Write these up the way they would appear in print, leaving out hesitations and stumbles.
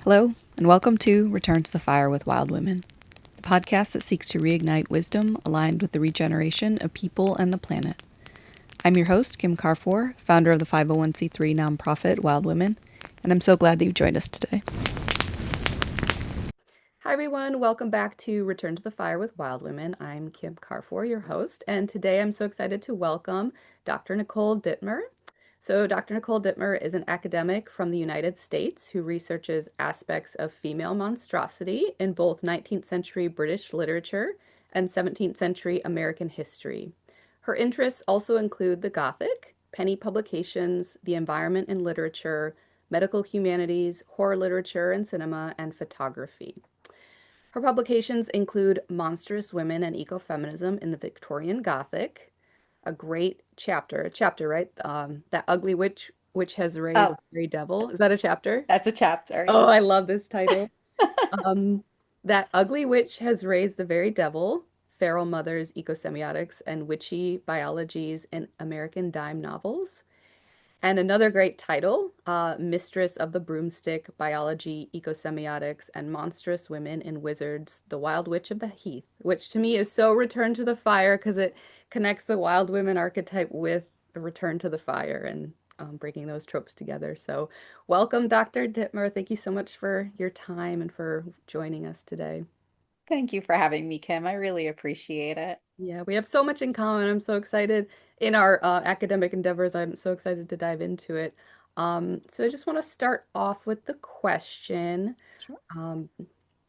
Hello, and welcome to Return to the Fire with Wild Women, the podcast that seeks to reignite wisdom aligned with the regeneration of people and the planet. I'm your host, Kim Carfor, founder of the 501c3 nonprofit Wild Women, and I'm so glad that you joined us today. Hi, everyone. Welcome back to Return to the Fire with Wild Women. I'm Kim Carfor, your host, and today I'm so excited to welcome Dr. Nicole Dittmer. So, Dr. Nicole Dittmer is an academic from the United States who researches aspects of female monstrosity in both 19th century British literature and 17th century American history. Her interests also include the Gothic, penny publications, the environment and literature, medical humanities, horror literature and cinema, and photography. Her publications include Monstrous Women and Ecofeminism in the Victorian Gothic, a great chapter, right? That ugly which has raised Oh, the very devil. Is that a chapter? that's a chapter, Oh, yeah. I love this title. Um, that ugly witch has raised the very devil, feral mothers, ecosemiotics, and witchy biologies in American dime novels. And another great title, Mistress of the Broomstick, Biology, Ecosemiotics, and Monstrous Women and Wizards, The Wild Witch of the Heath, which to me is so Return to the Fire because it connects the wild women archetype with the Return to the Fire and breaking those tropes together. So, welcome, Dr. Dittmer. Thank you so much for your time and for joining us today. Thank you for having me, Kim. I really appreciate it. Yeah, we have so much in common. I'm so excited in our academic endeavors. I'm so excited to dive into it. So I just want to start off with the question, Sure. um,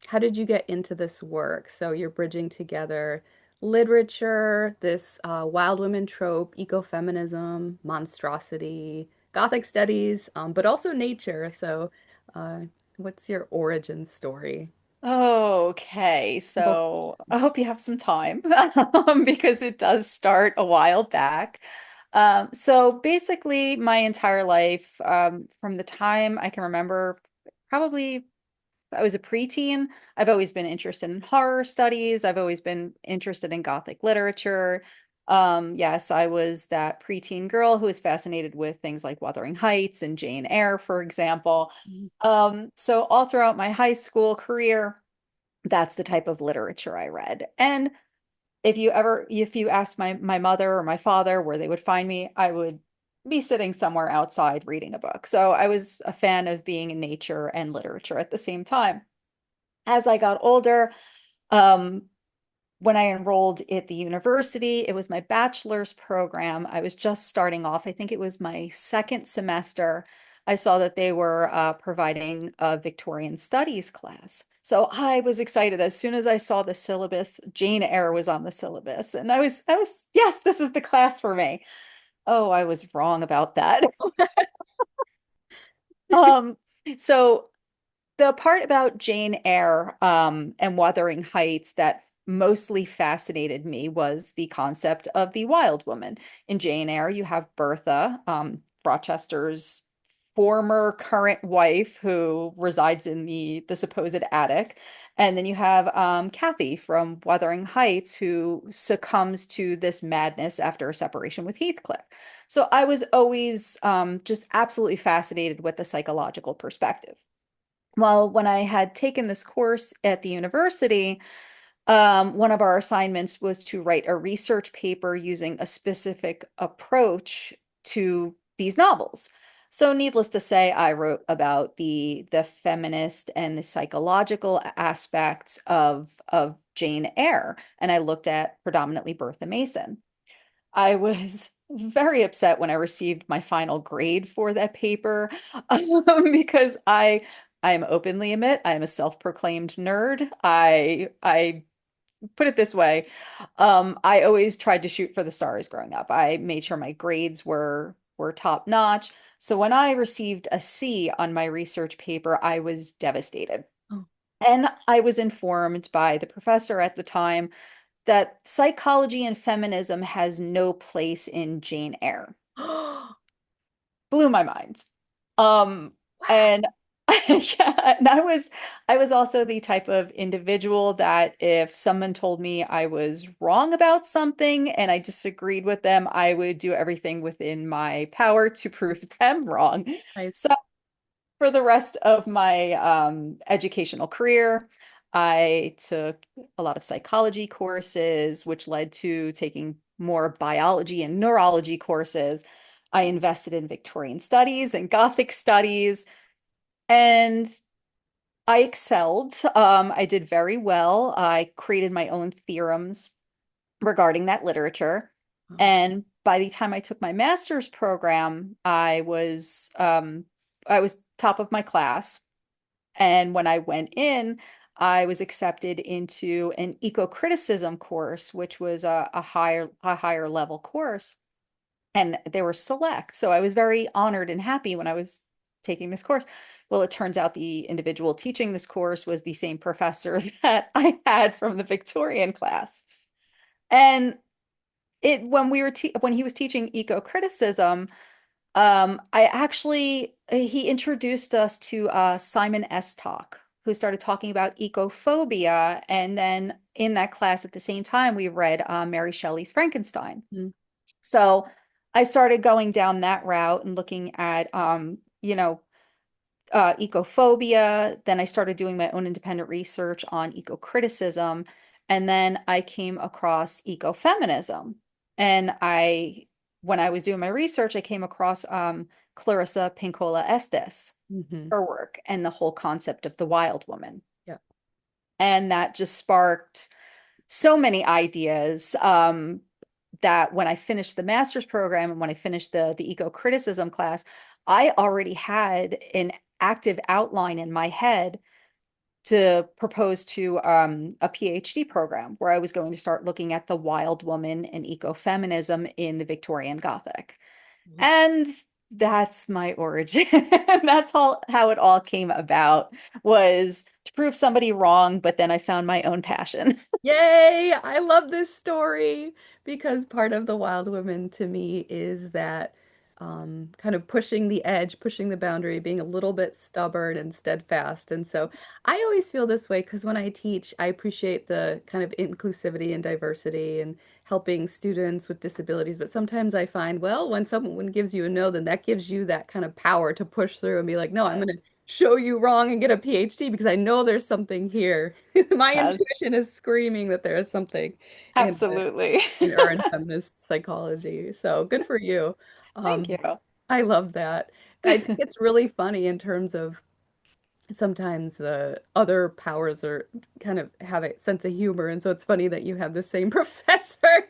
how did you get into this work? So you're bridging together literature, this wild women trope, ecofeminism, monstrosity, Gothic studies, but also nature. So uh, what's your origin story? Okay, Both. so I hope you have some time because it does start a while back. So basically, my entire life, from the time I can remember, probably I was a preteen. I've always been interested in horror studies. I've always been interested in Gothic literature. Yes, I was that preteen girl who was fascinated with things like Wuthering Heights and Jane Eyre, for example. So all throughout my high school career, that's the type of literature I read. And if you asked my mother or my father where they would find me, I would be sitting somewhere outside reading a book. So I was a fan of being in nature and literature at the same time. As I got older, um, when I enrolled at the university, it was my bachelor's program. I was just starting off. I think it was my second semester. I saw that they were providing a Victorian studies class. So I was excited as soon as I saw the syllabus. Jane Eyre was on the syllabus, and yes, this is the class for me. Oh, I was wrong about that. Um, so the part about Jane Eyre and Wuthering Heights that mostly fascinated me was the concept of the wild woman. In Jane Eyre, you have Bertha, Rochester's former current wife who resides in the supposed attic. And then you have Kathy from Wuthering Heights who succumbs to this madness after a separation with Heathcliff. So I was always just absolutely fascinated with the psychological perspective. Well, when I had taken this course at the university, one of our assignments was to write a research paper using a specific approach to these novels. So, needless to say, I wrote about the feminist and the psychological aspects of Jane Eyre, and I looked at predominantly Bertha Mason. I was very upset when I received my final grade for that paper because I'm openly admit I'm a self-proclaimed nerd. I put it this way, I always tried to shoot for the stars growing up. I made sure my grades were top notch. So when I received a C on my research paper, I was devastated. And I was informed by the professor at the time that psychology and feminism has no place in Jane Eyre. Oh. Blew my mind. Wow. And yeah, and I was also the type of individual that if someone told me I was wrong about something and I disagreed with them, I would do everything within my power to prove them wrong. Nice. So for the rest of my educational career, I took a lot of psychology courses, which led to taking more biology and neurology courses. I invested in Victorian studies and Gothic studies, and I excelled. I did very well. I created my own theorems regarding that literature. Oh. And by the time I took my master's program, I was top of my class. And when I went in, I was accepted into an eco-criticism course, which was a higher level course. And they were select. So I was very honored and happy when I was taking this course. Well, it turns out the individual teaching this course was the same professor that I had from the Victorian class. And it when he was teaching eco-criticism, I actually he introduced us to Simon Estock, who started talking about ecophobia, and then in that class at the same time we read Mary Shelley's Frankenstein. Mm. So I started going down that route and looking at ecophobia. Then I started doing my own independent research on eco-criticism. And then I came across ecofeminism. And when I was doing my research, I came across Clarissa Pinkola Estes, Hmm. her work, and the whole concept of the wild woman. Yeah. And that just sparked so many ideas that when I finished the master's program and when I finished the eco-criticism class, I already had an active outline in my head to propose to a PhD program where I was going to start looking at the wild woman and ecofeminism in the Victorian Gothic. And that's my origin. That's all how it all came about, was to prove somebody wrong, but then I found my own passion. Yay! I love this story because part of the Wild Women to me is that kind of pushing the edge, pushing the boundary, being a little bit stubborn and steadfast. And so I always feel this way because when I teach, I appreciate the kind of inclusivity and diversity and helping students with disabilities. But sometimes I find, well, when someone gives you a no, then that gives you that kind of power to push through and be like, no, I'm going to Yes. show you wrong and get a PhD because I know there's something here. My Yes, intuition is screaming that there is something in absolutely. or in feminist psychology. So good for you. Thank Um, you. I love that. I think it's really funny in terms of sometimes the other powers are kind of have a sense of humor, and so it's funny that you have the same professor.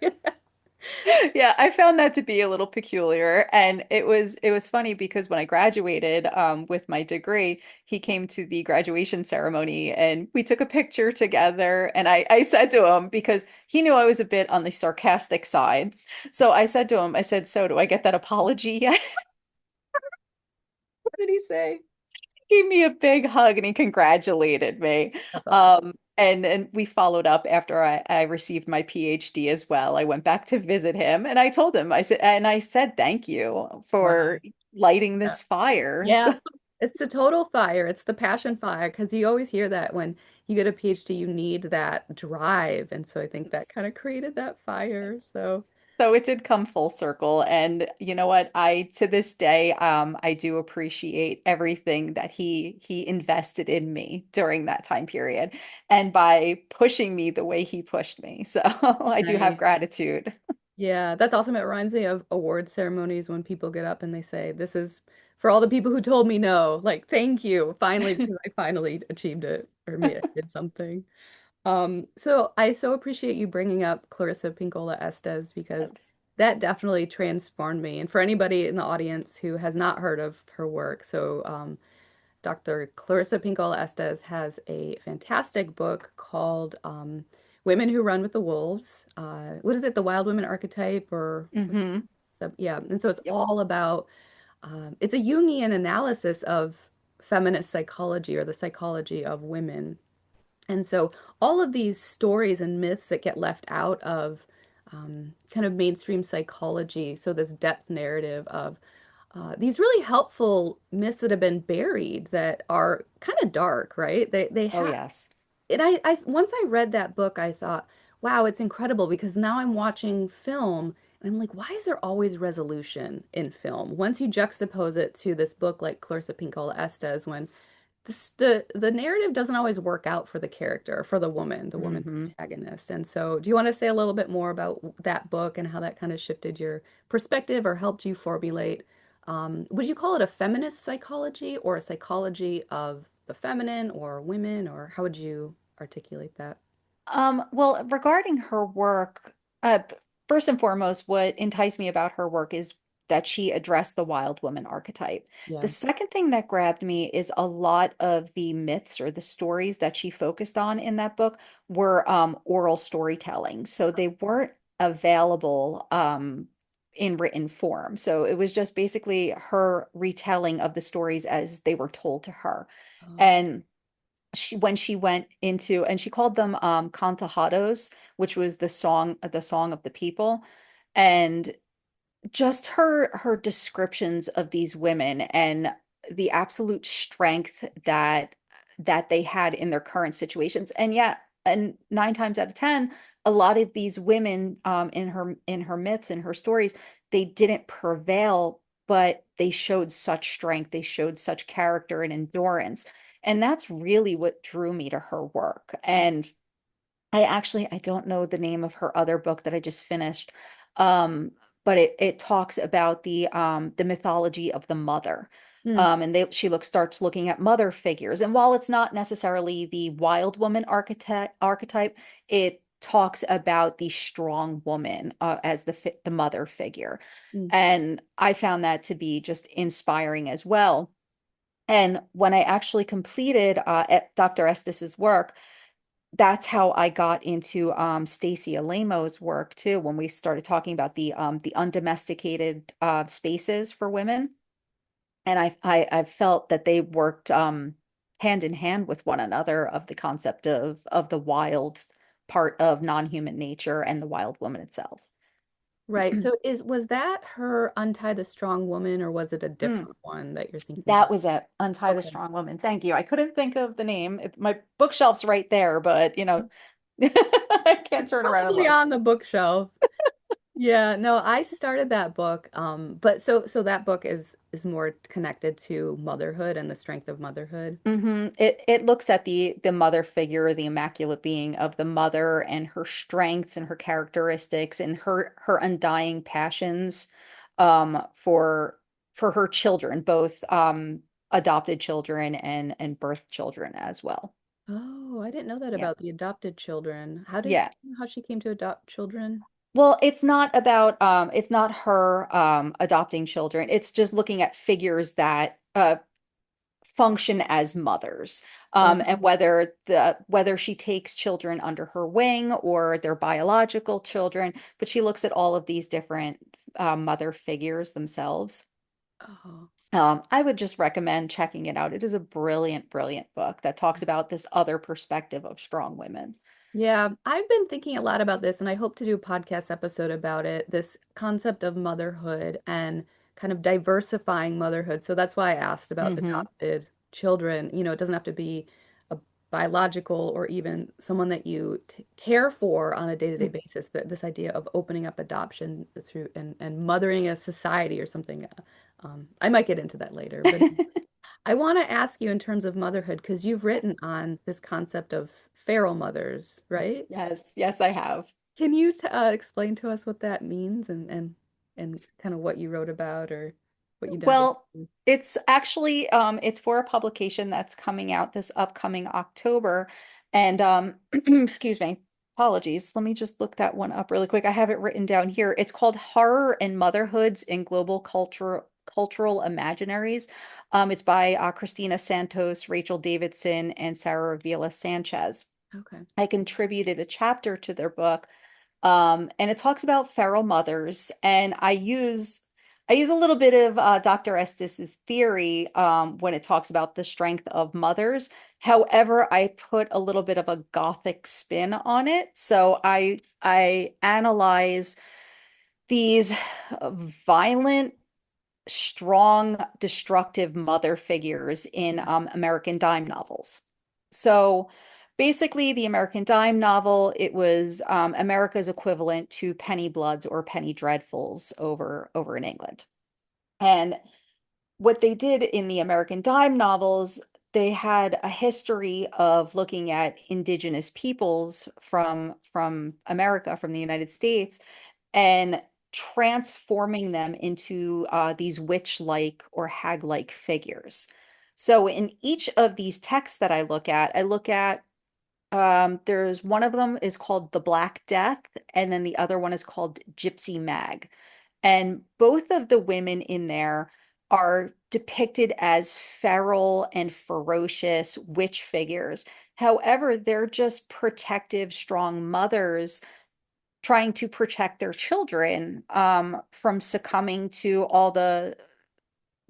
Yeah, I found that to be a little peculiar. And it was funny because when I graduated with my degree, he came to the graduation ceremony and we took a picture together. And I said to him, because he knew I was a bit on the sarcastic side. So I said to him, I said, "So do I get that apology yet?" What did he say? Gave me a big hug and he congratulated me. That's awesome. And we followed up after I received my PhD as well. I went back to visit him and I told him, I said thank you Wow. for lighting Yeah. this fire. Yeah. So It's the total fire. It's the passion fire because you always hear that when you get a PhD, you need that drive. And so I think that kind of created that fire. So so it did come full circle. And you know what? I to this day, I do appreciate everything that he invested in me during that time period and by pushing me the way he pushed me. So I do have nice. gratitude. Yeah, that's awesome. It reminds me of award ceremonies when people get up and they say, "This is for all the people who told me no." Like, thank you, finally, because I finally achieved it or made it, did something. So I so appreciate you bringing up Clarissa Pinkola Estes because Yes. that definitely transformed me. And for anybody in the audience who has not heard of her work, so Dr. Clarissa Pinkola Estes has a fantastic book called Women Who Run with the Wolves. What is it? The Wild Women Archetype or Hmm. so, yeah. And so it's Yep. all about it's a Jungian analysis of feminist psychology or the psychology of women. And so all of these stories and myths that get left out of kind of mainstream psychology, so this depth narrative of these really helpful myths that have been buried that are kind of dark, right? They Oh, have yes. and once I read that book, I thought, wow, it's incredible because now I'm watching film I'm like, why is there always resolution in film? Once you juxtapose it to this book like Clarissa Pinkola Estes, when the narrative doesn't always work out for the character, for the woman Hmm. protagonist. And so, do you want to say a little bit more about that book and how that kind of shifted your perspective or helped you formulate? Would you call it a feminist psychology or a psychology of the feminine or women, or how would you articulate that? Well, regarding her work, first and foremost, what enticed me about her work is that she addressed the wild woman archetype. The Yeah. second thing that grabbed me is a lot of the myths or the stories that she focused on in that book were oral storytelling. So they weren't available in written form. So it was just basically her retelling of the stories as they were told to her. Oh. And when she went into and she called them cantajados, which was the song of the people, and just her descriptions of these women and the absolute strength that they had in their current situations. And yet, and 9 times out of 10, a lot of these women in her myths, in her stories, they didn't prevail, but they showed such strength, they showed such character and endurance. And that's really what drew me to her work. And I don't know the name of her other book that I just finished. Um, but it talks about the mythology of the mother. Mm, And she starts looking at mother figures. And while it's not necessarily the wild woman archetype, it talks about the strong woman as the mother figure. mm. And I found that to be just inspiring as well. And when I actually completed Dr. Estes's work, that's how I got into Stacey Alamo's work too, when we started talking about the undomesticated spaces for women. And I felt that they worked hand in hand with one another of the concept of the wild part of non-human nature and the wild woman itself. Right. So was that her Untie the Strong Woman, or was it a Mm, different one that you're thinking that about? was it. Untie the Okay. Strong Woman. Thank you. I couldn't think of the name. My bookshelf's right there, but I can't turn around and Probably look. on the bookshelf. Yeah, no, I started that book, but so that book is more connected to motherhood and the strength of motherhood. It looks at the mother figure, the immaculate being of the mother and her strengths and her characteristics and her undying passions for her children, both adopted children and birth children as well. Oh, I didn't know that Yeah. about the adopted children. Yeah. How she came to adopt children? Well, it's not her adopting children. It's just looking at figures that function as mothers, and Oh, whether she takes children under her wing or their biological children, but she looks at all of these different mother figures themselves. oh. I would just recommend checking it out. It is a brilliant, brilliant book that talks about this other perspective of strong women. Yeah, I've been thinking a lot about this, and I hope to do a podcast episode about it, this concept of motherhood and kind of diversifying motherhood. So that's why I asked about Hmm. adopted children. It doesn't have to be a biological or even someone that you t care for on a day-to-day basis. This idea of opening up adoption through and mothering a society or something. I might get into that later, but I want to ask you in terms of motherhood, because you've written Yes. on this concept of feral mothers, right? Yes, yes, I have. Can you explain to us what that means and kind of what you wrote about or what you dug Well, into? it's actually it's for a publication that's coming out this upcoming October. And excuse me, apologies. Let me just look that one up really quick. I have it written down here. It's called Horror and Motherhoods in Global Cultural Imaginaries. It's by Christina Santos, Rachel Davidson, and Sarah Avila Sanchez. Okay. I contributed a chapter to their book, and it talks about feral mothers, and I use a little bit of Dr. Estes's theory when it talks about the strength of mothers. However, I put a little bit of a Gothic spin on it. So I analyze these violent, strong, destructive mother figures in American dime novels. So basically the American Dime novel. It was America's equivalent to Penny Bloods or Penny Dreadfuls over in England. And what they did in the American Dime novels, they had a history of looking at indigenous peoples from America, from the United States, and transforming them into these witch-like or hag-like figures. So in each of these texts that I look at there's one of them is called The Black Death, and then the other one is called Gypsy Mag. And both of the women in there are depicted as feral and ferocious witch figures. However, they're just protective, strong mothers trying to protect their children from succumbing to all the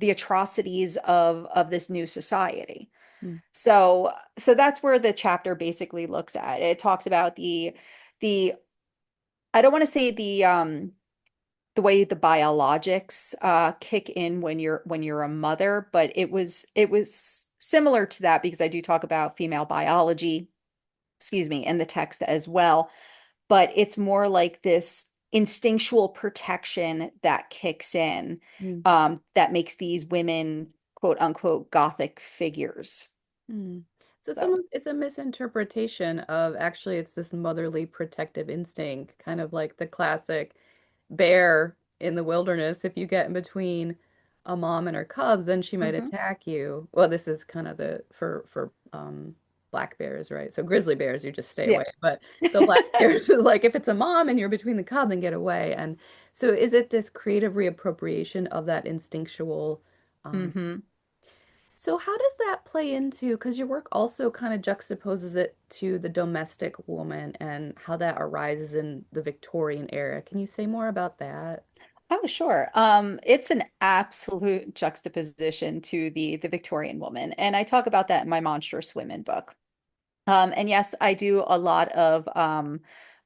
atrocities of this new society. Mm, So that's where the chapter basically looks at. It talks about the I don't want to say the way the biologics kick in when you're a mother, but it was similar to that because I do talk about female biology, excuse me, in the text as well. But it's more like this instinctual protection that kicks in mm, that makes these women quote unquote Gothic figures. mm. So it's So, almost it's a misinterpretation of actually it's this motherly protective instinct, kind of like the classic bear in the wilderness. If you get in between a mom and her cubs, then she might mhm. attack you. Well, this is kind of the for black bears, right? So grizzly bears, you just stay Yeah. away. But the black bears is like if it's a mom and you're between the cub, then get away. And so is it this creative reappropriation of that instinctual um hmm so how does that play into, because your work also kind of juxtaposes it to the domestic woman and how that arises in the Victorian era. Can you say more about that? Oh, sure. It's an absolute juxtaposition to the Victorian woman, and I talk about that in my Monstrous Women book. And yes, I do a lot of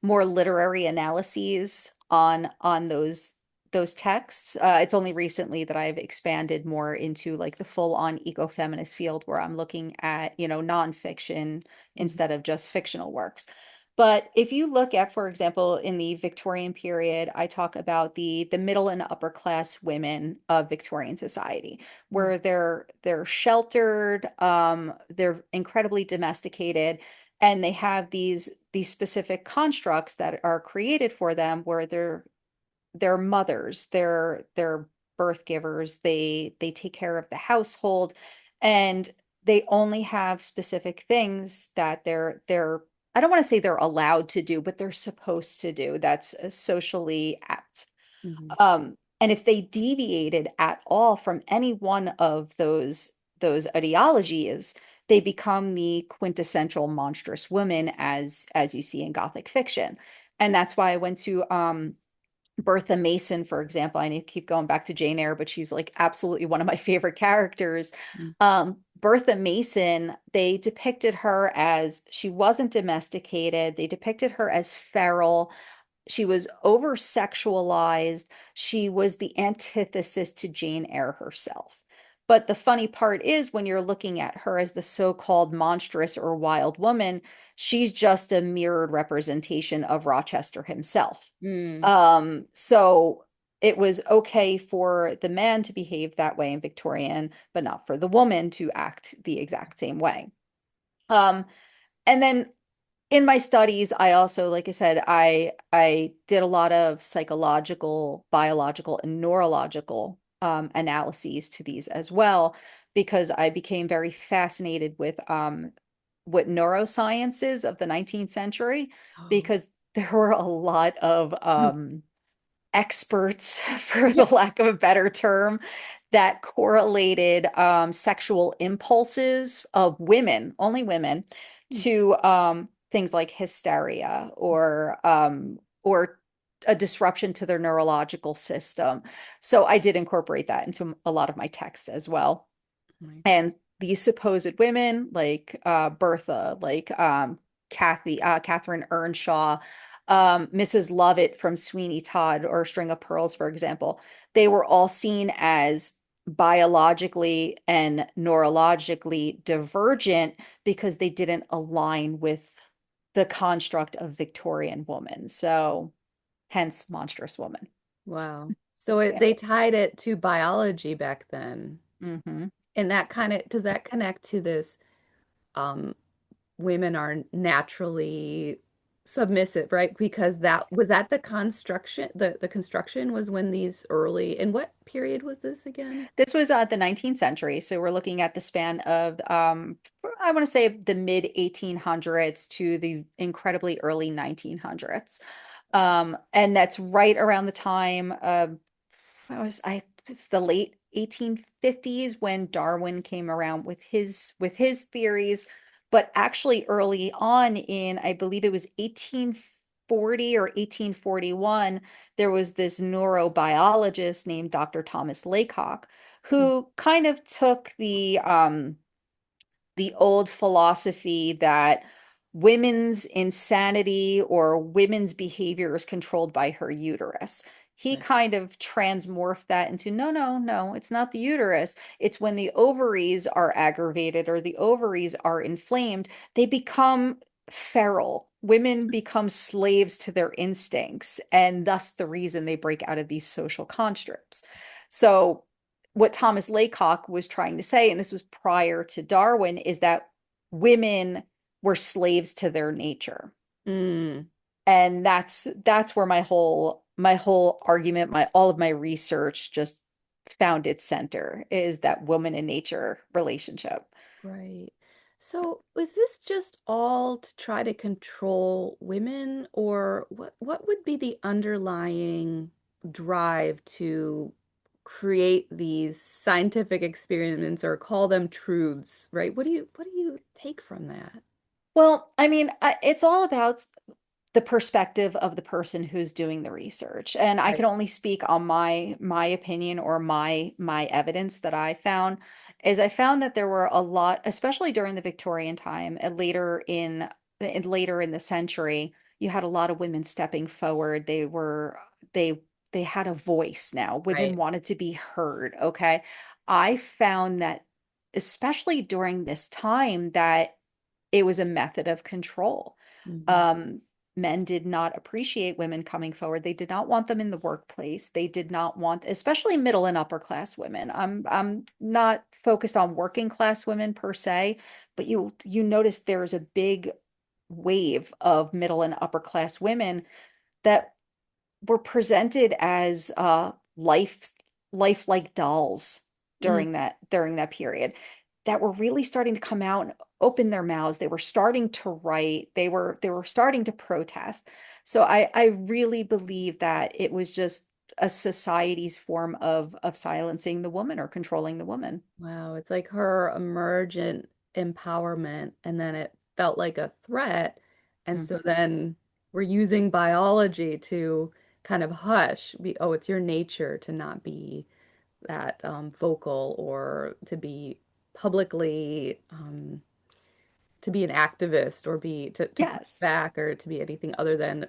more literary analyses on those texts. It's only recently that I've expanded more into like the full-on ecofeminist field where I'm looking at, nonfiction Mm, instead of just fictional works. But if you look at, for example, in the Victorian period, I talk about the middle and upper class women of Victorian society mm, where they're sheltered, they're incredibly domesticated, and they have these specific constructs that are created for them where they're mothers, they're birth givers, they take care of the household, and they only have specific things that they're I don't want to say they're allowed to do, but they're supposed to do. That's socially apt. mhm, And if they deviated at all from any one of those ideologies, they become the quintessential monstrous woman as you see in Gothic fiction. And that's why I went to Bertha Mason, for example. I need to keep going back to Jane Eyre, but she's like absolutely one of my favorite characters. mm, Bertha Mason, they depicted her as she wasn't domesticated. They depicted her as feral. She was over sexualized. She was the antithesis to Jane Eyre herself. But the funny part is when you're looking at her as the so-called monstrous or wild woman, she's just a mirrored representation of Rochester himself. mm, So it was okay for the man to behave that way in Victorian, but not for the woman to act the exact same way. Um, and then in my studies, I also, like I said, I did a lot of psychological, biological, and neurological analyses to these as well, because I became very fascinated with what neurosciences of the 19th century, Oh, because there were a lot of experts, for yeah. the lack of a better term, that correlated sexual impulses of women, only women, Mm, to things like hysteria or a disruption to their neurological system. So I did incorporate that into a lot of my texts as well. right. And these supposed women, like Bertha, like Catherine Earnshaw, Mrs. Lovett from Sweeney Todd or String of Pearls, for example, they were all seen as biologically and neurologically divergent because they didn't align with the construct of Victorian woman. So hence monstrous woman. Wow. So Yeah. they tied it to biology back then. Hmm. And that kind of does that connect to this um women are naturally submissive, right? Because that was that the construction the construction was when these early and what period was this again? This was the 19th century. So we're looking at the span of, I want to say the mid 1800s to the incredibly early 1900s. And that's right around the time it's the late 1850s when Darwin came around with his theories, but actually early on in, I believe it was 1840 or 1841, there was this neurobiologist named Dr. Thomas Laycock who kind of took the old philosophy that women's insanity or women's behavior is controlled by her uterus. He Right. kind of transmorphed that into no, no, no, it's not the uterus. It's when the ovaries are aggravated or the ovaries are inflamed, they become feral. Women become slaves to their instincts, and thus the reason they break out of these social constructs. So, what Thomas Laycock was trying to say, and this was prior to Darwin, is that women were slaves to their nature. Mm, And that's where my whole argument, my all of my research just found its center is that woman and nature relationship. right. So is this just all to try to control women, or what would be the underlying drive to create these scientific experiments or call them truths, right? What do you take from that? Well, I mean, it's all about the perspective of the person who's doing the research. And I can Right. only speak on my opinion or my evidence that I found is I found that there were a lot, especially during the Victorian time and later in the century, you had a lot of women stepping forward. They they had a voice now. Women Right. wanted to be heard, okay? I found that especially during this time that it was a method of control. Mhm. Um, Men did not appreciate women coming forward. They did not want them in the workplace. They did not want, especially middle and upper class women. I'm not focused on working class women per se, but you notice there's a big wave of middle and upper class women that were presented as lifelike dolls Mm, during that period that were really starting to come out and open their mouths. They were starting to write. They were starting to protest. So I really believe that it was just a society's form of silencing the woman or controlling the woman. wow, it's like her emergent empowerment, and then it felt like a threat. And so Mhm. then we're using biology to kind of oh, it's your nature to not be that vocal or to be publicly to be an activist or to push Yes, back or to be anything other than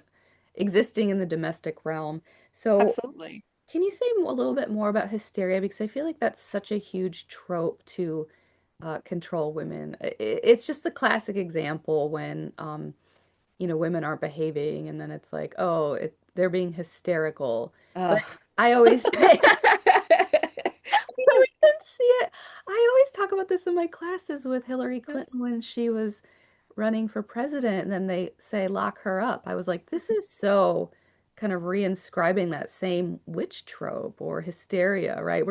existing in the domestic realm. So absolutely. can you say a little bit more about hysteria? Because I feel like that's such a huge trope to control women. It's just the classic example when, women aren't behaving, and then it's like, oh, they're being hysterical. But Ugh. I always say, we can see it. I always talk about this in my classes with Hillary Yes. Clinton when she was running for president, and then they say lock her up. I was like, this is so kind of reinscribing that same witch trope or hysteria, right?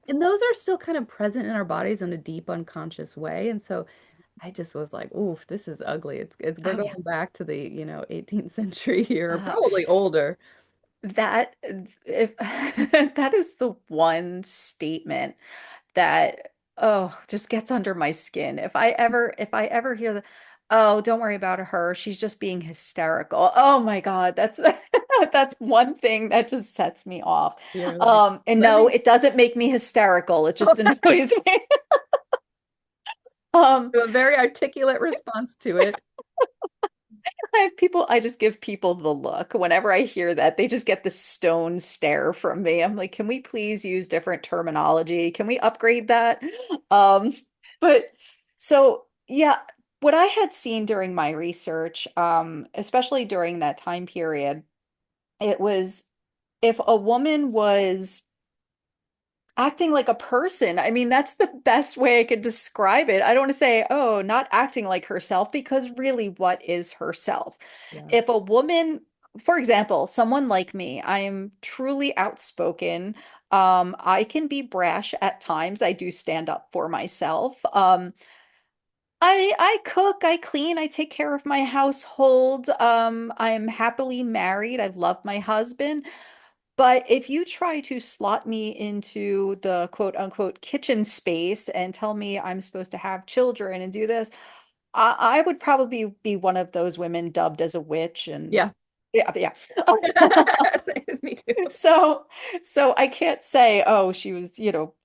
And those are still kind of present in our bodies in a deep unconscious way. And so I just was like, oof, this is ugly. We're Oh yeah. going back to the, 18th century here, Uh, probably older. that if that is the one statement that just gets under my skin. If I ever hear the oh, don't worry about her. She's just being hysterical. Oh my God, that's that's one thing that just sets me off. You're like, And let no, me it doesn't make me hysterical. It just annoys me. Um, do a very articulate response to it. I just give people the look. Whenever I hear that, they just get this stone stare from me. I'm like, can we please use different terminology? Can we upgrade that? Um, but so yeah, what I had seen during my research, especially during that time period, it was if a woman was acting like a person. I mean, that's the best way I could describe it. I don't want to say, oh, not acting like herself, because really, what is herself? Yeah. If a woman, for example, someone like me, I am truly outspoken. I can be brash at times. I do stand up for myself. I cook, I clean, I take care of my household. I'm happily married. I love my husband. But if you try to slot me into the quote unquote kitchen space and tell me I'm supposed to have children and do this, I would probably be one of those women dubbed as a witch. And Yeah. yeah, yeah. Me too. So, so I can't say, oh, she was,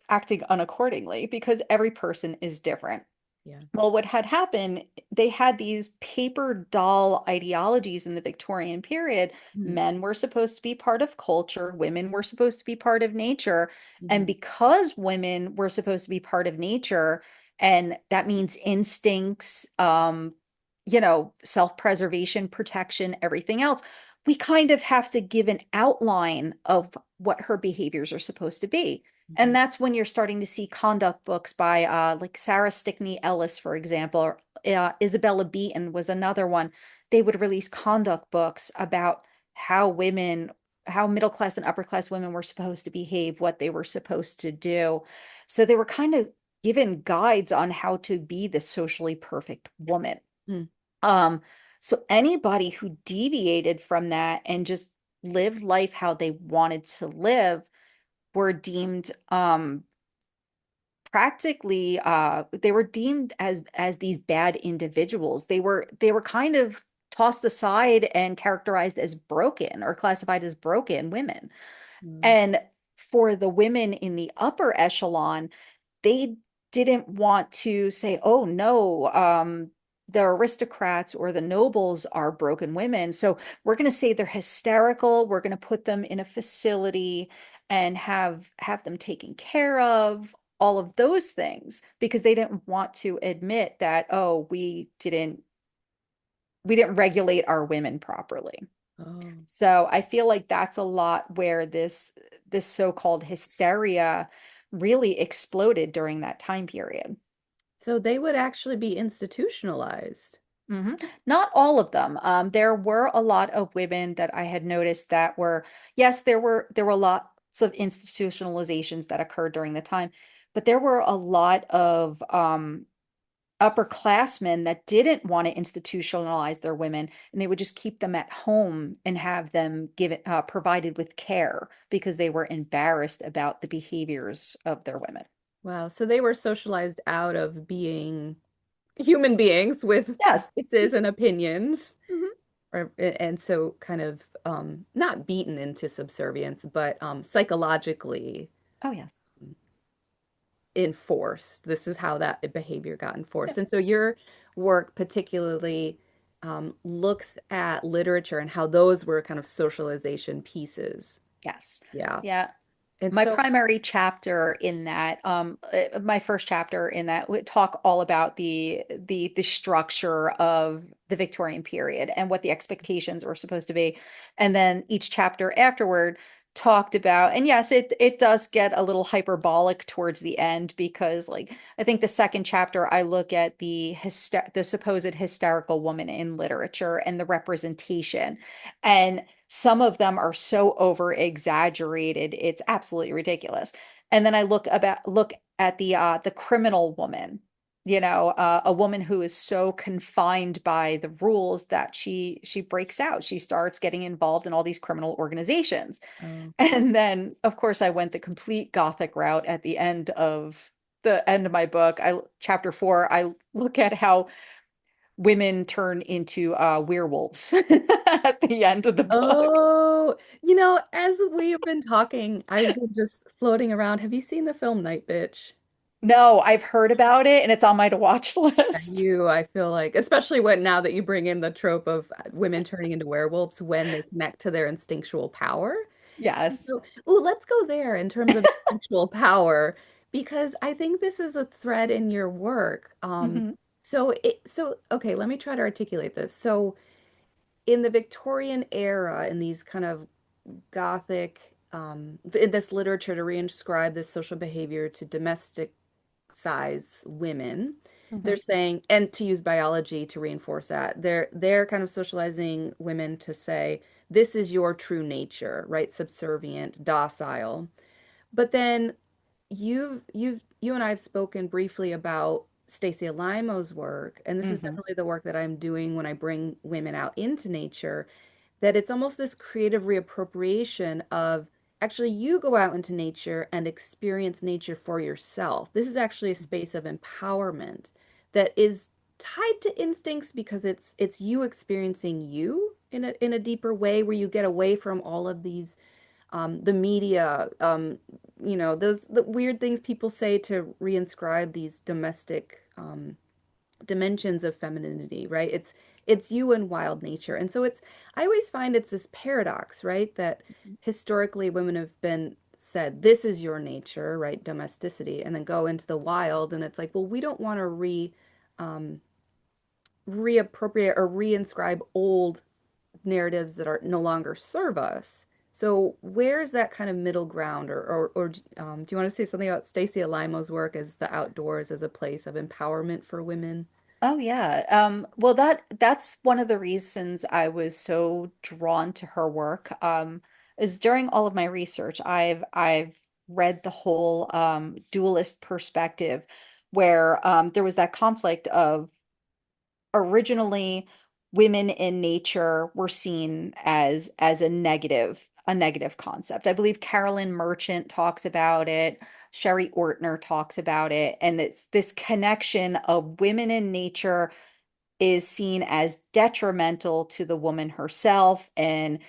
acting unaccordingly, because every person is different. Yeah. Well, what had happened, they had these paper doll ideologies in the Victorian period. Mm-hmm. Men were supposed to be part of culture, women were supposed to be part of nature. And Mm-hmm. because women were supposed to be part of nature, and that means instincts, self-preservation, protection, everything else, we kind of have to give an outline of what her behaviors are supposed to be. And Mm-hmm. that's when you're starting to see conduct books by like Sarah Stickney Ellis, for example, or Isabella Beaton was another one. They would release conduct books about how women, how middle class and upper class women were supposed to behave, what they were supposed to do. So they were kind of given guides on how to be the socially perfect woman. Mm-hmm. Um, so anybody who deviated from that and just lived life how they wanted to live were deemed practically they were deemed as these bad individuals. They were kind of tossed aside and characterized as broken or classified as broken women. And for the women in the upper echelon, they didn't want to say, oh no, the aristocrats or the nobles are broken women. So we're going to say they're hysterical. We're going to put them in a facility and have them taken care of, all of those things, because they didn't want to admit that, oh, we didn't regulate our women properly. Oh. So I feel like that's a lot where this so-called hysteria really exploded during that time period. So they would actually be institutionalized. hmm Not all of them. There were a lot of women that I had noticed that were, yes, there were lots of institutionalizations that occurred during the time, but there were a lot of upperclassmen that didn't want to institutionalize their women, and they would just keep them at home and have them given provided with care because they were embarrassed about the behaviors of their women. Wow. So they were socialized out of being human beings with Yes. biases and opinions, Mhm. and so kind of not beaten into subservience, but psychologically Oh, yes. enforced. This is how that behavior got Yeah. enforced. And so your work particularly looks at literature and how those were kind of socialization pieces. Yes. Yeah. Yeah. And My so, primary chapter in that, my first chapter in that would talk all about the structure of the Victorian period and what the expectations were supposed to be. And then each chapter afterward talked about, and yes, it does get a little hyperbolic towards the end, because like I think the second chapter I look at the supposed hysterical woman in literature and the representation. And some of them are so over exaggerated, it's absolutely ridiculous. And then I look at the criminal woman, a woman who is so confined by the rules that she breaks out. She starts getting involved in all these criminal organizations. oh, And then, of course, I went the complete Gothic route at the end of my book. I chapter 4, I look at how women turn into werewolves at the end of the book. oh, as we've been talking, I've been just floating around. Have you seen the film Night Bitch? No, I've heard about it and it's on my to watch list. I feel like, especially when now that you bring in the trope of women turning into werewolves when they connect to their instinctual power. Yes. So, ooh, let's go there in terms of instinctual power, because I think this is a thread in your work. Hmm. Okay, let me try to articulate this. So, in the Victorian era, in these kind of Gothic, in this literature to reinscribe this social behavior to domestic size women. They're Hmm. saying, and to use biology to reinforce that, they're kind of socializing women to say, this is your true nature, right? Subservient, docile. But then you and I have spoken briefly about Stacey Alimo's work, and this is Hmm. definitely the work that I'm doing when I bring women out into nature, that it's almost this creative reappropriation of actually you go out into nature and experience nature for yourself. This is actually a space of empowerment that is tied to instincts because it's you experiencing you in a deeper way where you get away from all of these the media, those the weird things people say to reinscribe these domestic dimensions of femininity, right? It's you and wild nature. And so it's I always find it's this paradox, right? That historically women have been said, this is your nature, right? Domesticity, and then go into the wild, and it's like, well, we don't want to um, reappropriate or reinscribe old narratives that are no longer serve us. So where's that kind of middle ground, or do you want to say something about Stacey Alimo's work as the outdoors as a place of empowerment for women? Oh yeah. Well that's one of the reasons I was so drawn to her work. Is during all of my research, I've read the whole dualist perspective where there was that conflict of originally women in nature were seen as a negative concept. I believe Carolyn Merchant talks about it, Sherry Ortner talks about it, and it's this connection of women in nature is seen as detrimental to the woman herself, and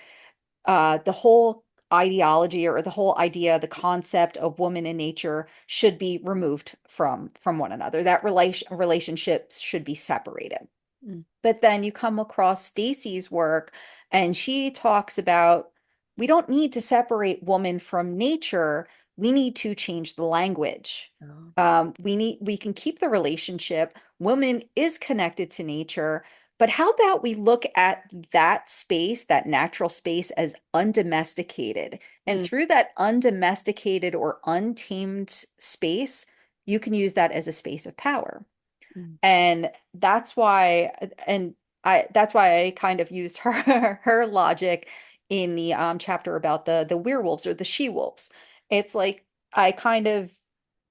the whole ideology or the whole idea, the concept of woman in nature should be removed from one another. That relationships should be separated. Mm, But then you come across Stacy's work, and she talks about we don't need to separate woman from nature. We need to change the language. oh, We can keep the relationship. Woman is connected to nature, but how about we look at that space, that natural space, as undomesticated? And mm, through that undomesticated or untamed space, you can use that as a space of power. mm, And that's why I kind of used her her logic in the chapter about the werewolves or the she-wolves. It's like I kind of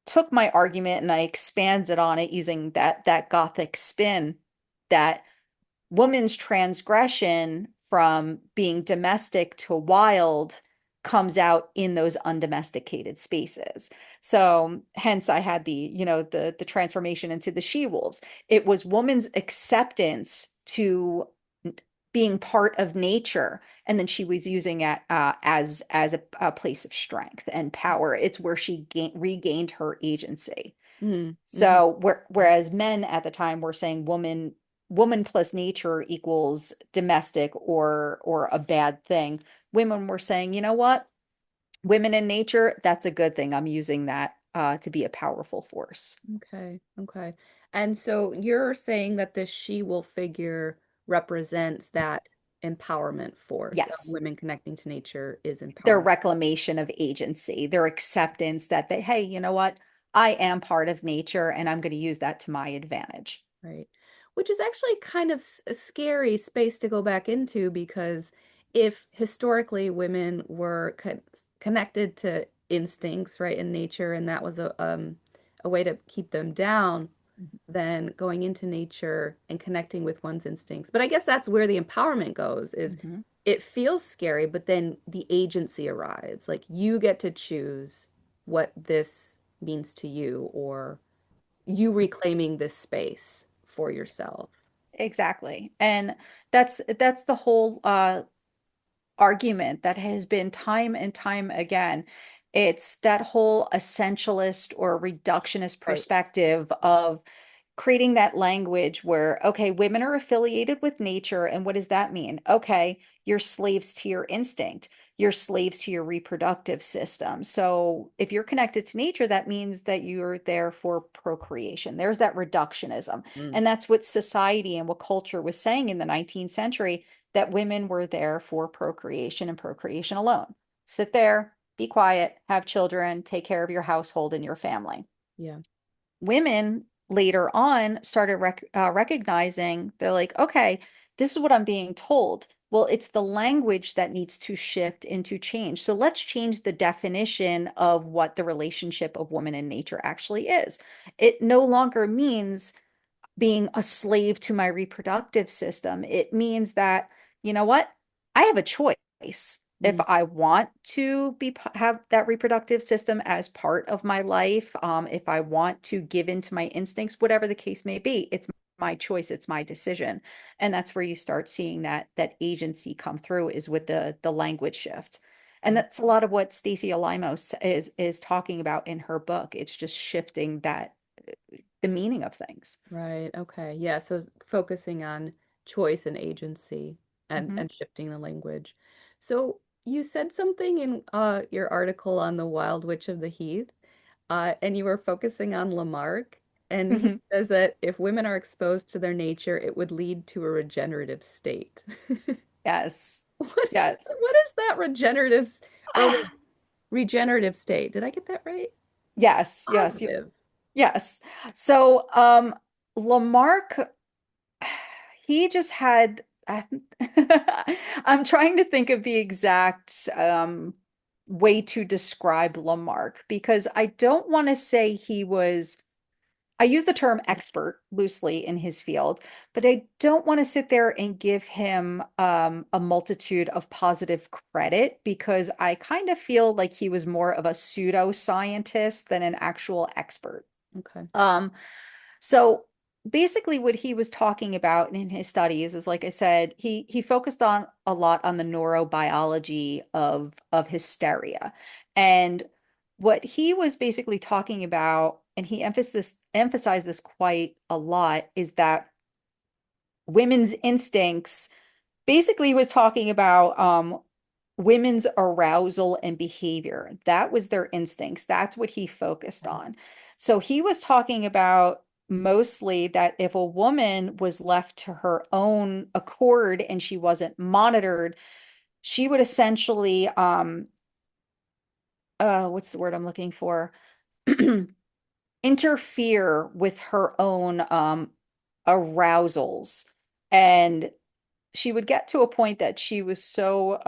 took my argument and I expanded on it using that Gothic spin that woman's transgression from being domestic to wild comes out in those undomesticated spaces. So hence I had the transformation into the she-wolves. It was woman's acceptance to being part of nature, and then she was using it as a place of strength and power. It's where she regained her agency. mm, mhm, So whereas men at the time were saying woman plus nature equals domestic or a bad thing, women were saying, you know what? Women in nature, that's a good thing. I'm using that to be a powerful force. okay, okay. And so you're saying that this she-wolf figure represents that empowerment force of Yes. women connecting to nature is Their empowerment. reclamation of agency, their acceptance that they, hey, you know what? I am part of nature and I'm going to use that to my advantage. Right. Which is actually kind of a scary space to go back into because if historically women were connected to instincts, right, in nature, and that was a way to keep them down, then going into nature and connecting with one's instincts. But I guess that's where the empowerment goes, is Mhm. it feels scary, but then the agency arrives. Like you get to choose what this means to you or you reclaiming this space for yourself. Exactly. And that's the whole argument that has been time and time again It's that whole essentialist or reductionist Right. perspective of creating that language where, okay, women are affiliated with nature. And what does that mean? Okay, you're slaves to your instinct. You're slaves to your reproductive system. So if you're connected to nature, that means that you're there for procreation. There's that reductionism. Mm, And that's what society and what culture was saying in the 19th century, that women were there for procreation and procreation alone. Sit there, be quiet, have children, take care of your household and your family. yeah. Women later on started recognizing, they're like, okay, this is what I'm being told. Well, it's the language that needs to shift into change. So let's change the definition of what the relationship of woman and nature actually is. It no longer means being a slave to my reproductive system. It means that, you know what? I have a choice. If Mm, I want to be have that reproductive system as part of my life, if I want to give into my instincts, whatever the case may be, it's my choice, it's my decision. And that's where you start seeing that agency come through is with the language shift. And mm. that's a lot of what Stacey Alimos is talking about in her book. It's just shifting that the meaning of things. Right. Okay. Yeah. So focusing on choice and agency Mhm. and shifting the language. So you said something in your article on the Wild Witch of the Heath, and you were focusing on Lamarck, and he Mhm. says that if women are exposed to their nature, it would lead to a regenerative state. Yes. What Yes. what is that or Ah, regenerative state? Did I get that right? yes, yes, Positive. yes. So, Lamarck, he just had, I'm trying to think of the exact way to describe Lamarck because I don't want to say he was I use the term expert loosely in his field, but I don't want to sit there and give him a multitude of positive credit because I kind of feel like he was more of a pseudoscientist than an actual expert. Okay. Um, so basically what he was talking about in his studies is, like I said, he focused on a lot on the neurobiology of hysteria. And what he was basically talking about, and he emphasized this quite a lot, is that women's instincts basically was talking about women's arousal and behavior. That was their instincts. That's what he focused Okay. on. So he was talking about mostly that if a woman was left to her own accord and she wasn't monitored, she would essentially what's the word I'm looking for? Interfere with her own arousals. And she would get to a point that she was so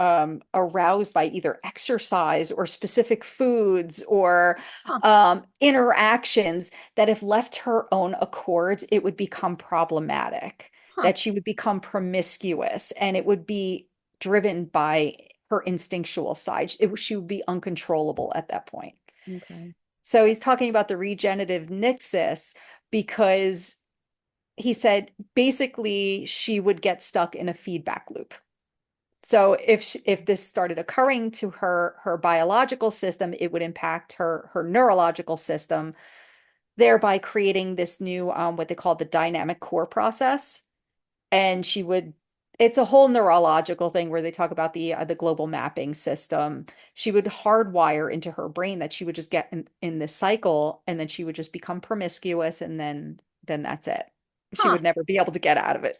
aroused by either exercise or specific foods or Huh. interactions that if left to her own accords, it would become problematic, Huh. that she would become promiscuous and it would be driven by her instinctual side. She would be uncontrollable at that point. Okay. So he's talking about the regenerative nixus because he said basically she would get stuck in a feedback loop. So if this started occurring to her biological system, it would impact her neurological system, thereby creating this new what they call the dynamic core process. And she would it's a whole neurological thing where they talk about the global mapping system. She would hardwire into her brain that she would just get in this cycle and then she would just become promiscuous and then that's it. She Huh. would never be able to get out of it.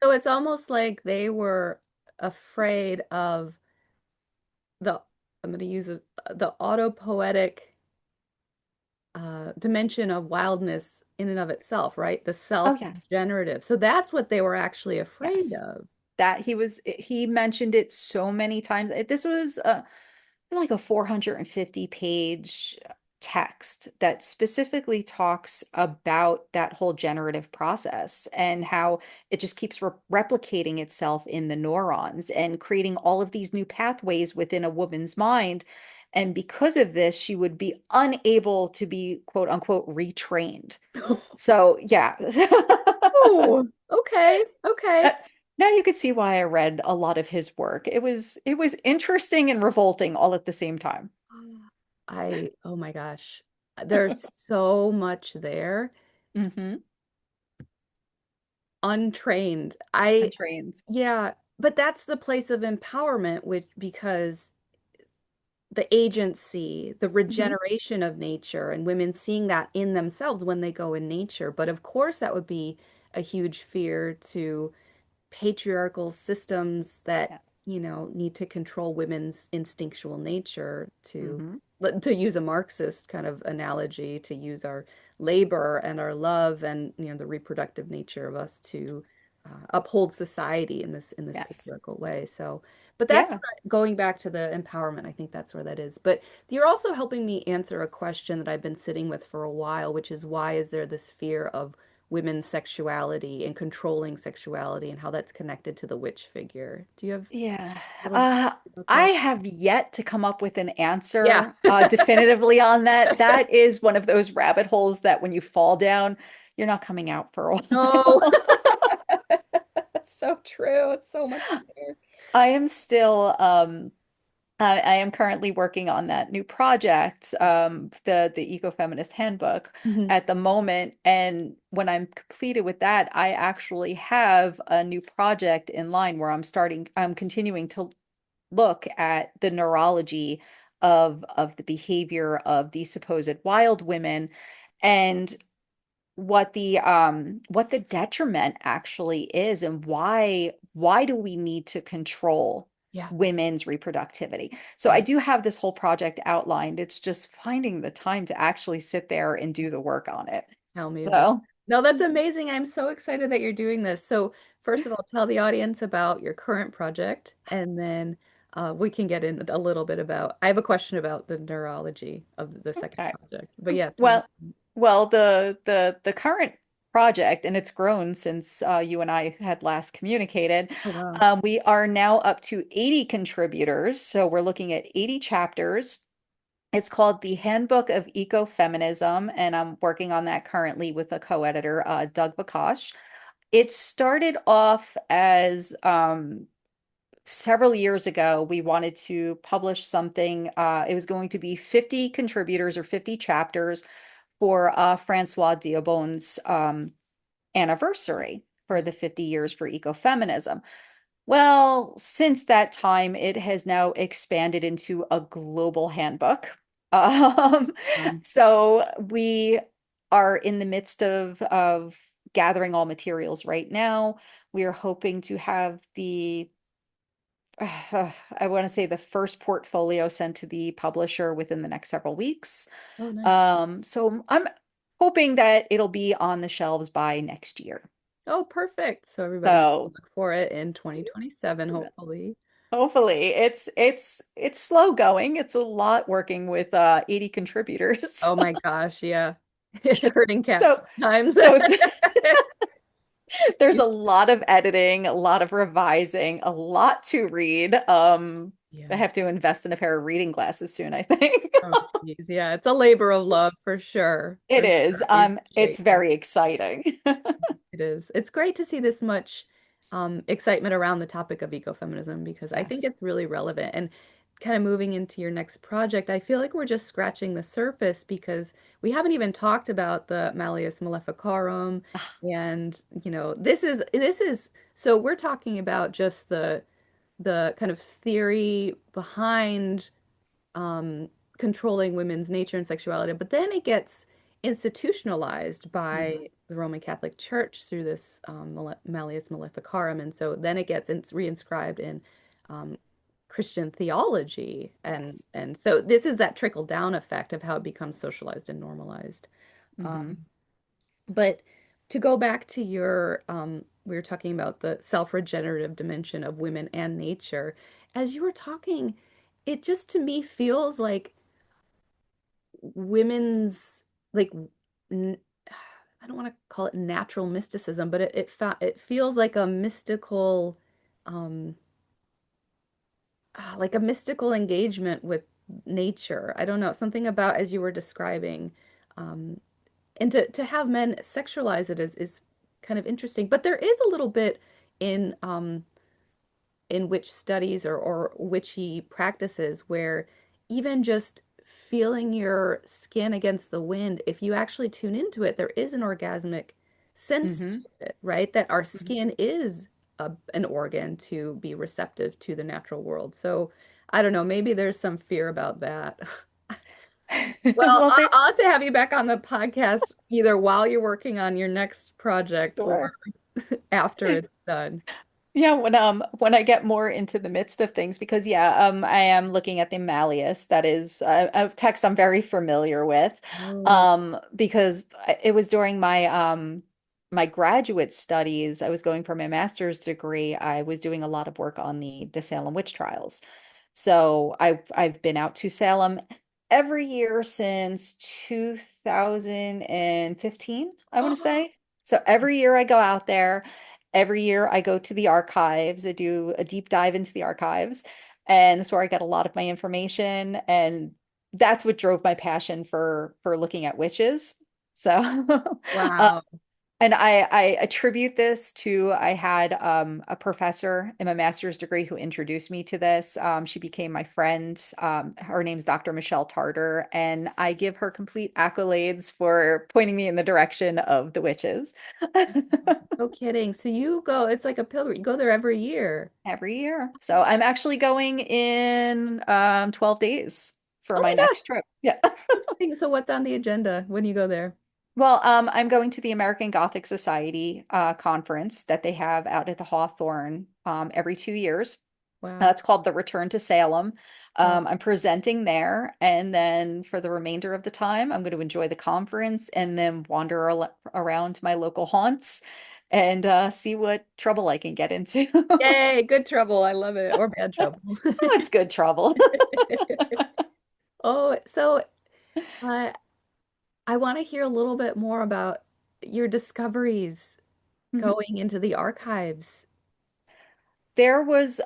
So it's almost like they were afraid of the, I'm going to use the autopoetic dimension of wildness in and of itself, right? The Oh yes. self-generative. So that's what they were actually afraid Yes. of. That he mentioned it so many times. This was like a 450 page text that specifically talks about that whole generative process and how it just keeps replicating itself in the neurons and creating all of these new pathways within a woman's mind. And because of this, she would be unable to be quote unquote retrained. So, yeah. Oh, okay, okay. Uh, Now you could see why I read a lot of his work. It was interesting and revolting all at the same time. Oh my gosh, there's so much there. Hmm. Untrained. And trains. Yeah, but that's the place of empowerment, which because the agency, the Hmm. regeneration of nature, and women seeing that in themselves when they go in nature. But of course, that would be a huge fear to patriarchal systems that, Yes. need to control women's instinctual nature Hmm. to use a Marxist kind of analogy, to use our labor and our love and, the reproductive nature of us to uphold society in this Yes. patriarchal way. So, but that's Yeah. where going back to the empowerment, I think that's where that is. But you're also helping me answer a question that I've been sitting with for a while, which is why is there this fear of women's sexuality and controlling sexuality and how that's connected to the witch figure. Do you have Yeah. a little bit Uh, about I that? have yet to come up with an Yeah. answer definitively on that. That is one of those rabbit holes that when you fall down, you're not coming out for a No. while. That's so true. It's so much there. I am still I am currently working on that new project, the Ecofeminist Handbook Mhm. at the moment. And when I'm completed with that, I actually have a new project in line where I'm continuing to look at the neurology of the behavior of these supposed wild women and what the detriment actually is and why do we need to control Yeah. women's reproductivity. So I Yeah. do have this whole project outlined. It's just finding the time to actually sit there and do the work on it. Tell me about it. So, No, that's amazing. I'm so excited that you're doing this. So, first of all, tell the audience about your current project, and then we can get in a little bit about. I have a question about the neurology of the second okay. project. But yeah, tell me. Well, well, the current project, and it's grown since you and I had last communicated. Oh, wow. We are now up to 80 contributors, so we're looking at 80 chapters. It's called the Handbook of Ecofeminism, and I'm working on that currently with a co-editor, Doug Vakash. It started off as several years ago, we wanted to publish something. It was going to be 50 contributors or 50 chapters for Francois Diobon's anniversary for the 50 years for ecofeminism. Well, since that time, it has now expanded into a global handbook. Um, Um, so we are in the midst of gathering all materials right now. We are hoping to have I want to say the first portfolio sent to the publisher within the next several weeks. oh, nice. So I'm hoping that it'll be on the shelves by next year. Oh, perfect. So everybody can So look for it in 2027, hopefully. hopefully it's slow going. It's a lot working with 80 contributors. Oh my gosh, yeah. Herding cats So sometimes. so there's a lot of editing, a lot of revising, a lot to read. I Yeah. have to invest in a pair of reading glasses soon, I think. Oh, geez. Yeah, it's a labor of love for sure. It For is. sure. I It's appreciate that. very exciting. It is. It's great to see this much excitement around the topic of ecofeminism because I think Yes. it's really relevant. And kind of moving into your next project, I feel like we're just scratching the surface because we haven't even talked about the Malleus Maleficarum. Ah, And, this is so we're talking about just the kind of theory behind um, controlling women's nature and sexuality, but then it gets institutionalized mhm. by the Roman Catholic Church through this Malleus Maleficarum, and so then it gets reinscribed in um, Christian theology, and Yes. and so this is that trickle down effect of how it becomes socialized and normalized. Hmm. But to go back to we were talking about the self-regenerative dimension of women and nature. As you were talking, it just to me feels like women's like n I don't want to call it natural mysticism, but it feels um like a mystical engagement with nature. I don't know, something about as you were describing. Um, and to have men sexualize it is kind of interesting. But there is a little bit in witch studies or witchy practices where even just feeling your skin against the wind, if you actually tune into it, there is an orgasmic sense to Hmm. it, right? That our skin is an organ to be receptive to the natural world. So I don't know, maybe there's some fear about that. Well, Well, there, I'll have to have you back on the podcast either while you're working on your next project or sure. after it's done. Yeah, when I get more into the midst of things, because yeah, I am looking at the Malleus. That is a text I'm very familiar with, Oh, because it was during my graduate studies. I was going for my master's degree. I was doing a lot of work on the Salem witch trials. So I've been out to Salem every year since 2015, I want to say. So every year I go out there. Every year I go to the archives. I do a deep dive into the archives, and that's where I get a lot of my information. And that's what drove my passion for looking at witches. So, uh, wow. and I attribute this to I had a professor in my master's degree who introduced me to this. She became my friend. Her name's Dr. Michelle Tarter, and I give her complete accolades for pointing me in the direction of the witches. No kidding. So you go, it's like a pilgrim. You go there every year. Every year. So I'm actually going in 12 days for Oh my my gosh. next trip. Yeah. So exciting. So what's on the agenda when you go there? Well, I'm going to the American Gothic Society conference that they have out at the Hawthorne every 2 years. Wow. It's called the Return to Salem. Wow. I'm presenting there, and then for the remainder of the time, I'm going to enjoy the conference and then wander around my local haunts and see what trouble I can get into. Yay, good trouble. I love it. Or bad trouble. Oh, it's good trouble. Oh, so uh, I want to hear a little bit more about your discoveries going into the archives. There was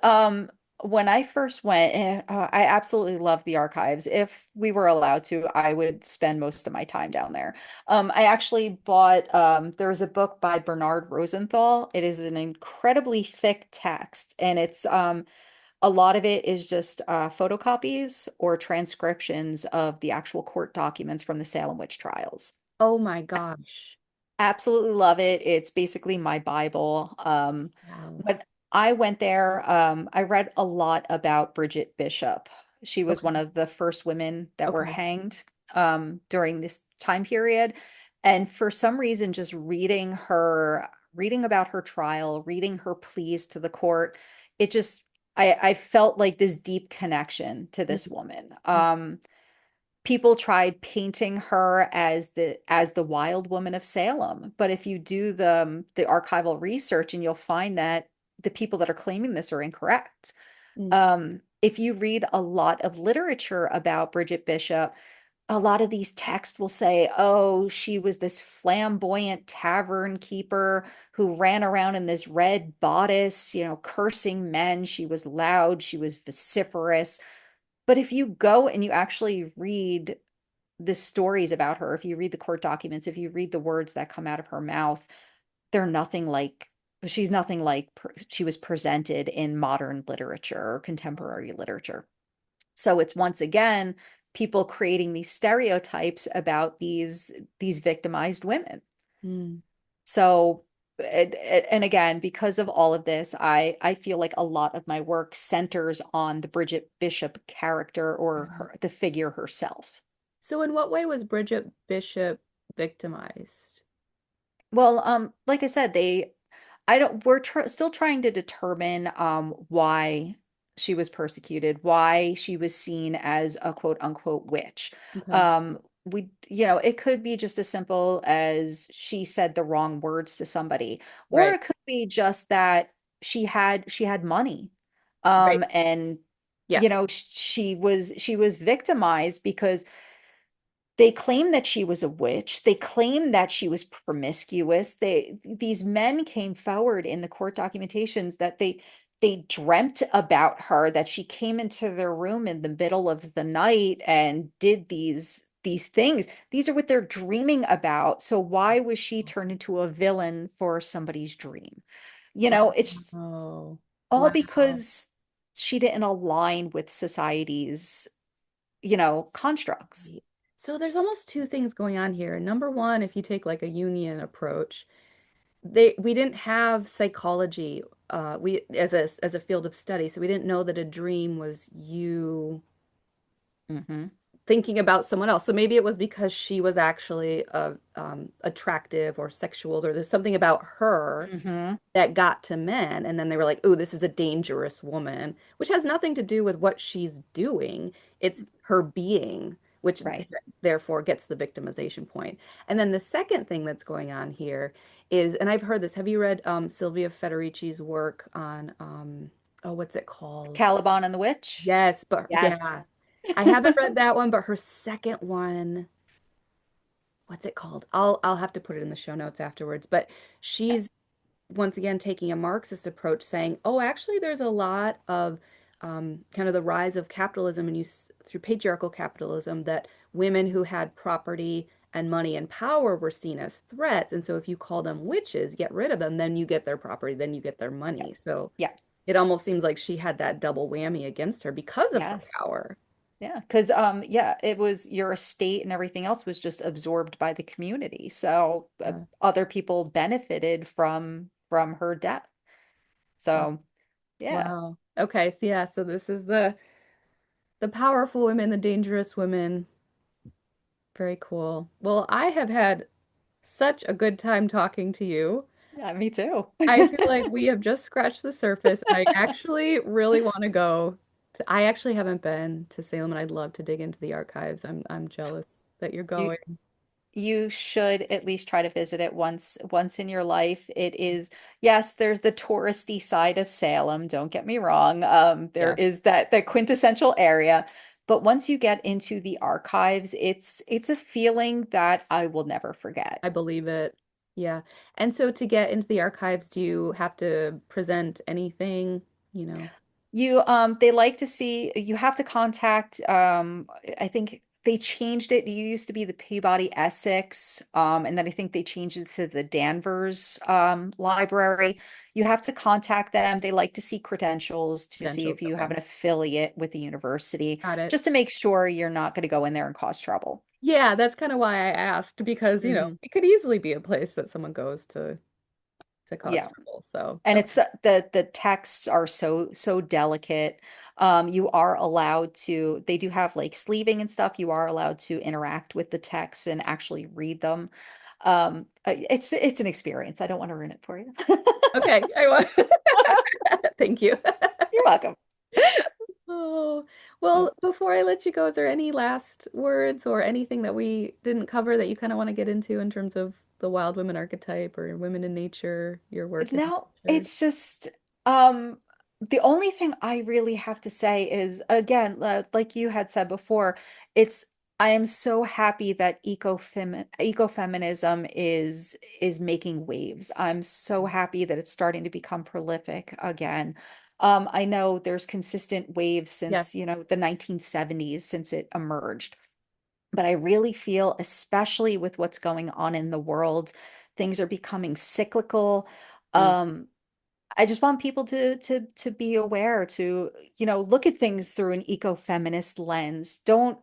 when I first went, I absolutely love the archives. If we were allowed to, I would spend most of my time down there. I actually bought there's a book by Bernard Rosenthal. It is an incredibly thick text, and it's a lot of it is just photocopies or transcriptions of the actual court documents from the Salem witch trials. Oh my gosh. Absolutely love it. It's basically my Bible. Wow. When I went there, I read a lot about Bridget Bishop. She was one Okay. of the first women that were Okay. hanged during this time period. And for some reason, just reading about her trial, reading her pleas to the court, it just, I felt like this deep connection to this woman. Mm, People tried painting her as the wild woman of Salem. But if you do the archival research, and you'll find that the people that are claiming this are incorrect. mm, If you read a lot of literature about Bridget Bishop, a lot of these texts will say, oh, she was this flamboyant tavern keeper who ran around in this red bodice, cursing men. She was loud, she was vociferous. But if you go and you actually read the stories about her, if you read the court documents, if you read the words that come out of her mouth, they're nothing like, she's nothing like she was presented in modern literature or contemporary literature. So it's once again people creating these stereotypes about these victimized women. mm. So and again, because of all of this, I feel like a lot of my work centers on the Bridget Bishop character or the figure herself. So in what way was Bridget Bishop victimized? Well, like I said, I don't, we're tr still trying to determine why she was persecuted, why she was seen as a quote unquote witch. Okay. It could be just as simple as she said the wrong words to somebody, or Right. it could be just that she had money. Right. And Yeah. she was victimized because they claim that she was a witch. They claim that she was promiscuous. These men came forward in the court documentations that they dreamt about her, that she came into their room in the middle of the night and did these things. These are what they're dreaming about. So why was she turned into a villain for somebody's dream? It's Wow. all Wow. because she didn't align with society's constructs. Right. So there's almost two things going on here. Number one, if you take like a Jungian approach, we didn't have psychology we as a field of study, so we didn't know that a dream was you Hmm. thinking about someone else. So maybe it was because she was actually attractive or sexual, or there's something about her Hmm. that got to men, and then they were like, "Oh, this is a dangerous woman," which has nothing to do with what she's doing. It's her being, which Right. therefore gets the victimization point. And then the second thing that's going on here is, and I've heard this. Have you read Sylvia Federici's work on oh, what's it called? Caliban and the Witch. Yes, but Yes. yeah, I haven't read that one, but her second one, what's it called? I'll have to put it in the show notes afterwards. But she's once again taking a Marxist approach, saying, "Oh, actually, there's a lot of kind of the rise of capitalism and use through patriarchal capitalism that women who had property and money and power were seen as threats. And so, if you call them witches, get rid of them, then you get their property, then you get their Yeah. money. So Yeah. it almost seems like she had that double whammy against her because of her Yes. power. Yeah, because yeah, it was your estate and everything else was just absorbed by the community. So Uh, other people benefited from her death. So yeah. wow. Okay. So yeah. So this is the powerful women, the dangerous women. Very cool. Well, I have had such a good time talking to you. Yeah, me too. I feel like we have just scratched the surface, and I actually really want to go to, I actually haven't been to Salem, and I'd love to dig into the archives. I'm jealous that you're You going. you should at least try to visit it once in your life. It is, yes, there's the touristy side of Salem, don't get me wrong. There Yeah, is that quintessential area, but once you get into the archives, it's a feeling that I will never forget. I believe it. Yeah. And so to get into the archives, do you have to present anything, you know? They like to see, you have to contact, I think they changed it. You used to be the Peabody Essex, and then I think they changed it to the Danvers library. You have to contact them. They like to see credentials to see Credentials. if you have Okay. an affiliate with the university, Got it. just to make sure you're not going to go in there and cause trouble. Yeah, that's kind of why I asked because, Hmm. it could easily be a place that someone goes to cause Yeah. trouble. So, And okay. it's the texts are so delicate. You are allowed to, they do have like sleeving and stuff. You are allowed to interact with the texts and actually read them. It's an experience. I don't want to ruin it for you. Okay. I want Thank you. You're welcome. Oh, well, before I let you go, is there any last words or anything that we didn't cover that you kind of want to get into in terms of the wild women archetype or women in nature, your work in No, nature? it's just um the only thing I really have to say is again, like you had said before, it's I am so happy that ecofeminism is making waves. I'm so happy that it's starting to become prolific again. I know there's consistent waves Yeah. since, the 1970s since it emerged. But I really feel, especially with what's going on in the world, things are becoming cyclical. Mm, Um, I just want people to be aware, to, look at things through an eco-feminist lens. Don't,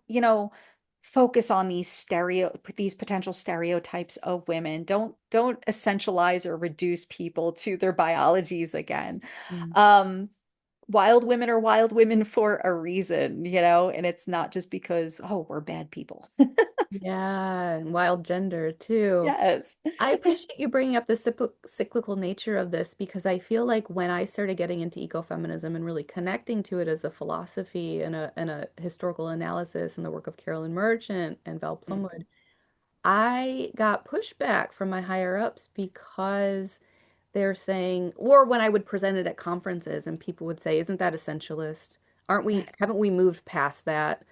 focus on these potential stereotypes of women. Don't essentialize or reduce people to their biologies again. mm. Um, Wild women are wild women for a reason, and it's not just because, oh, we're bad people. Yeah, and wild gender too. Yes. I appreciate you bringing up the cyclical nature of this because I feel like when I started getting into ecofeminism and really connecting to it as a philosophy and a historical analysis and the work of Carolyn Merchant and Val Mhm. Plumwood, I got pushback from my higher ups because they're saying, or when I would present it at conferences and people would say, "Isn't that essentialist? Haven't we moved past that?"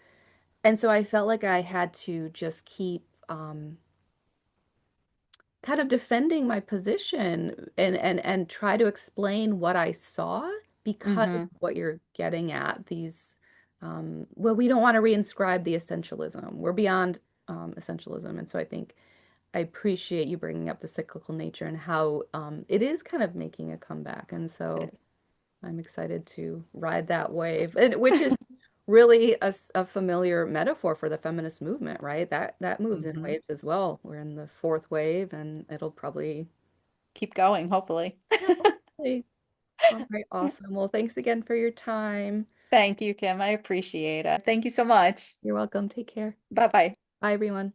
And so I felt like I had to just keep kind of defending my position and try to explain what I saw because of Hmm. what you're getting at. Well, we don't want to reinscribe the essentialism. We're beyond essentialism. And so I think I appreciate you bringing up the cyclical nature and how it is kind of making a comeback. And It so is. I'm excited to ride that wave, and which is really a familiar metaphor for the feminist movement, right? That moves in Hmm. waves as well. We're in the fourth wave, and it'll probably, Keep going, hopefully. yeah, hopefully. All right, awesome. Well, thanks again for your time. Thank you, Kim. I appreciate it. Thank you so much. You're welcome. Take care. Bye-bye. Bye, everyone.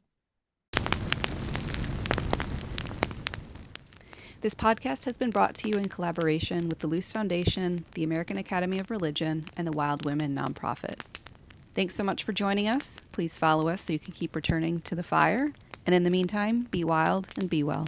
This podcast has been brought to you in collaboration with the Luce Foundation, the American Academy of Religion, and the Wild Women nonprofit. Thanks so much for joining us. Please follow us so you can keep returning to the fire. And in the meantime, be wild and be well.